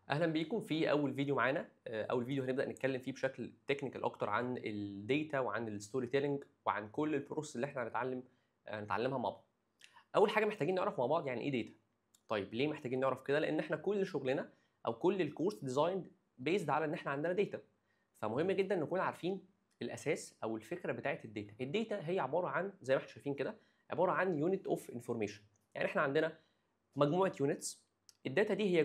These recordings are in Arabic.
اهلا بيكم في اول فيديو معانا. اول فيديو هنبدا نتكلم فيه بشكل تكنيكال اكتر عن الداتا وعن الستوري تيلينج وعن كل البروسيس اللي احنا هنتعلمها مع بعض. اول حاجه محتاجين نعرف مع بعض يعني ايه داتا. طيب ليه محتاجين نعرف كده؟ لان احنا كل شغلنا او كل الكورس ديزايند بيزد على ان احنا عندنا داتا، فمهم جدا نكون عارفين الاساس او الفكره بتاعه الداتا. الداتا هي عباره عن زي ما احنا شايفين كده، عباره عن يونت اوف انفورميشن. يعني احنا عندنا مجموعه يونتس، الداتا دي هي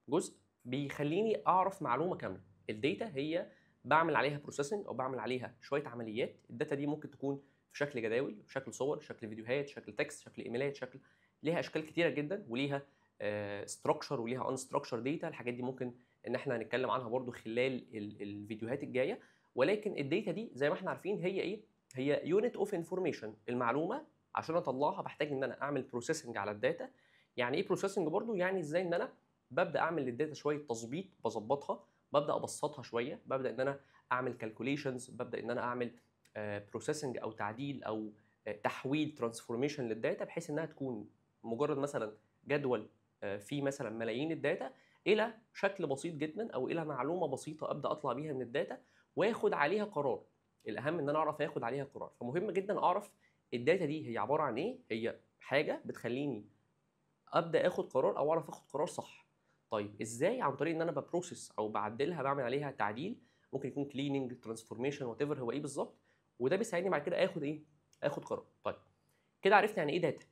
جزء بيخليني اعرف معلومه كامله. الداتا هي بعمل عليها بروسيسنج او بعمل عليها شويه عمليات. الداتا دي ممكن تكون في شكل جداول، شكل صور، شكل فيديوهات، شكل تكست، شكل ايميلات، ليها اشكال كتيره جدا، وليها ستراكشر وليها ان ستراكشر داتا. الحاجات دي ممكن ان احنا هنتكلم عنها برضو خلال الفيديوهات الجايه. ولكن الداتا دي زي ما احنا عارفين هي ايه؟ هي يونت اوف انفورميشن. المعلومه عشان اطلعها بحتاج ان انا اعمل بروسيسنج على الداتا. يعني ايه بروسيسنج برضو؟ يعني ازاي ان انا ببدا اعمل للداتا شويه تظبيط، بظبطها، ببدا ابسطها شويه، ببدا ان انا اعمل كالكوليشنز، ببدا ان انا اعمل بروسيسنج او تعديل او تحويل ترانسفورميشن للداتا، بحيث انها تكون مجرد مثلا جدول فيه مثلا ملايين الداتا الى شكل بسيط جدا او الى معلومه بسيطه ابدا اطلع بيها من الداتا واخد عليها قرار. الاهم ان انا اعرف اخد عليها قرار، فمهم جدا اعرف الداتا دي هي عباره عن ايه. هي حاجه بتخليني ابدا اخد قرار او اعرف اخد قرار صح. طيب ازاي؟ عن طريق ان انا ببروسس او بعدلها، بعمل عليها تعديل، ممكن يكون كليننج، ترانسفورميشن، وات ايفر هو ايه بالظبط، وده بيساعدني بعد كده اخد ايه؟ اخد قرار. طيب كده عرفنا يعني ايه داتا.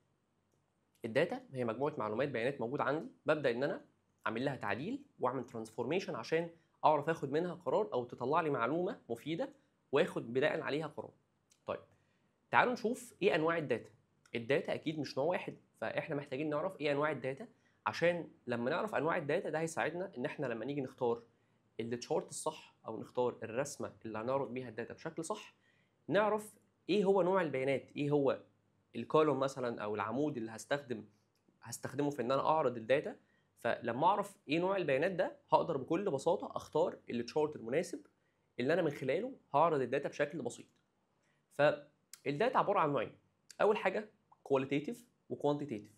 الداتا هي مجموعه معلومات، بيانات موجوده عندي، ببدا ان انا اعمل لها تعديل واعمل ترانسفورميشن عشان اعرف اخد منها قرار او تطلع لي معلومه مفيده واخد بناء عليها قرار. طيب تعالوا نشوف ايه انواع الداتا. الداتا اكيد مش نوع واحد، فاحنا محتاجين نعرف ايه انواع الداتا، عشان لما نعرف انواع الداتا ده هيساعدنا ان احنا لما نيجي نختار التشارت الصح او نختار الرسمه اللي هنعرض بيها الداتا بشكل صح، نعرف ايه هو نوع البيانات، ايه هو الكولوم مثلا او العمود اللي هستخدمه في ان انا اعرض الداتا. فلما اعرف ايه نوع البيانات ده هقدر بكل بساطه اختار التشارت المناسب اللي انا من خلاله هعرض الداتا بشكل بسيط. فالداتا عباره عن نوعين. اول حاجه كواليتيتيف وكوانتيتيف.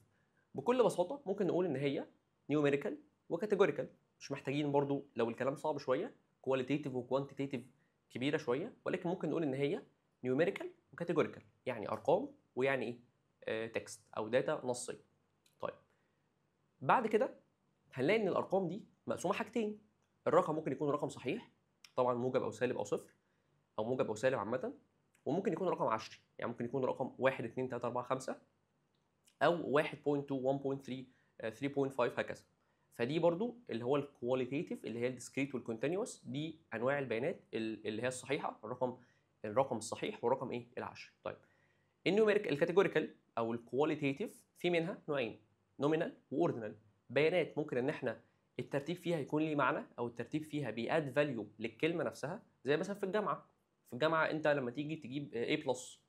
بكل بساطه ممكن نقول ان هي نيوميريكال وكاتيجوريكال. مش محتاجين برضو لو الكلام صعب شويه كواليتيتيف وكوانتيتيف كبيره شويه، ولكن ممكن نقول ان هي نيوميريكال وكاتيجوريكال، يعني ارقام ويعني ايه تكست او داتا نصيه. طيب بعد كده هنلاقي ان الارقام دي مقسومه حاجتين. الرقم ممكن يكون رقم صحيح، طبعا موجب او سالب او صفر، او موجب او سالب عامه، وممكن يكون رقم عشري، يعني ممكن يكون رقم 1 2 3 4 5 او 1.2 1.3 3.5 هكذا. فدي برضو اللي هو الكواليتيتيف، اللي هي الديسكريت والكونتينوس، دي انواع البيانات اللي هي الصحيحه، الرقم الصحيح والرقم ايه العشري. طيب النيوميريك الكاتيجوريكال او الكواليتيتيف في منها نوعين، نومينال واوردينال. بيانات ممكن ان احنا الترتيب فيها يكون ليه معنى او الترتيب فيها بياد فاليو للكلمه نفسها، زي مثلا في الجامعه. في الجامعه انت لما تيجي تجيب A بلس،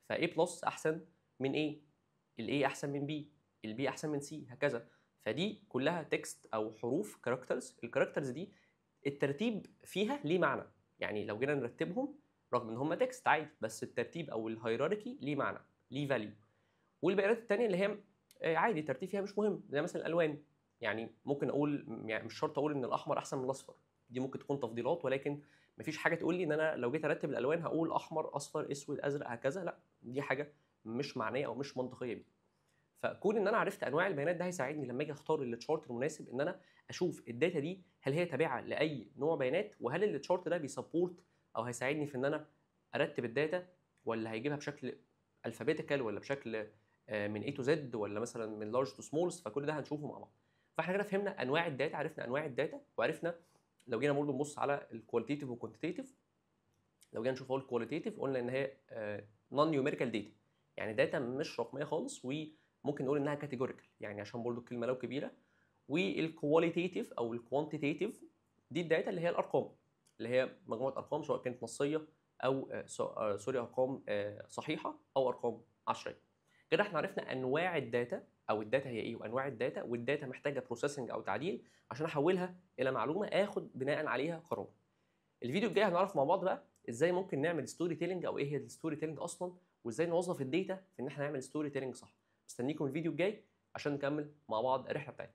ف A بلس احسن من A، ال A احسن من B، ال B احسن من C، هكذا. فدي كلها تكست او حروف كاركترز. الكاركترز دي الترتيب فيها ليه معنى، يعني لو جينا نرتبهم رغم ان هم تكست عادي، بس الترتيب او الهيراركي ليه معنى، ليه فاليو. والبيانات الثانيه اللي هي عادي الترتيب فيها مش مهم، زي مثلا الالوان. يعني ممكن اقول، يعني مش شرط اقول ان الاحمر احسن من الاصفر، دي ممكن تكون تفضيلات، ولكن مفيش حاجه تقول لي ان انا لو جيت ارتب الالوان هقول احمر اصفر اسود ازرق هكذا. لا، دي حاجه مش معنيه او مش منطقيه بيه. فكون ان انا عرفت انواع البيانات ده هيساعدني لما اجي اختار التشارت المناسب ان انا اشوف الداتا دي هل هي تابعه لاي نوع بيانات، وهل التشارت ده بيسبورت او هيساعدني في ان انا ارتب الداتا، ولا هيجيبها بشكل الفابيتيكال، ولا بشكل من A to Z، ولا مثلا من لارج تو سمولز. فكل ده هنشوفه مع بعض. فاحنا كده فهمنا انواع الداتا، عرفنا انواع الداتا، وعرفنا لو جينا برضه نبص على الكواليتيتيف والكوانتيتيف. لو جينا نشوف اول الكواليتيتيف قلنا ان هي نون نيوميريكال داتا، يعني داتا مش رقميه خالص، وممكن نقول انها كاتيجوريكال، يعني عشان برضو الكلمه لو كبيره. والكواليتيتيف او الكوانتيتيف دي الداتا اللي هي الارقام، اللي هي مجموعه ارقام سواء كانت نصيه او سوري ارقام صحيحه او ارقام عشريه. كده احنا عرفنا انواع الداتا او الداتا هي ايه وانواع الداتا، والداتا محتاجه بروسيسنج او تعديل عشان احولها الى معلومه اخد بناء عليها قرار. الفيديو الجاي هنعرف مع بعض بقى ازاي ممكن نعمل ستوري تيلينج، او ايه هي الستوري تيلينج اصلا، وازاي نوظف الداتا في ان احنا نعمل ستوري تيلينج صح. مستنيكم الفيديو الجاي عشان نكمل مع بعض الرحله بتاعتنا.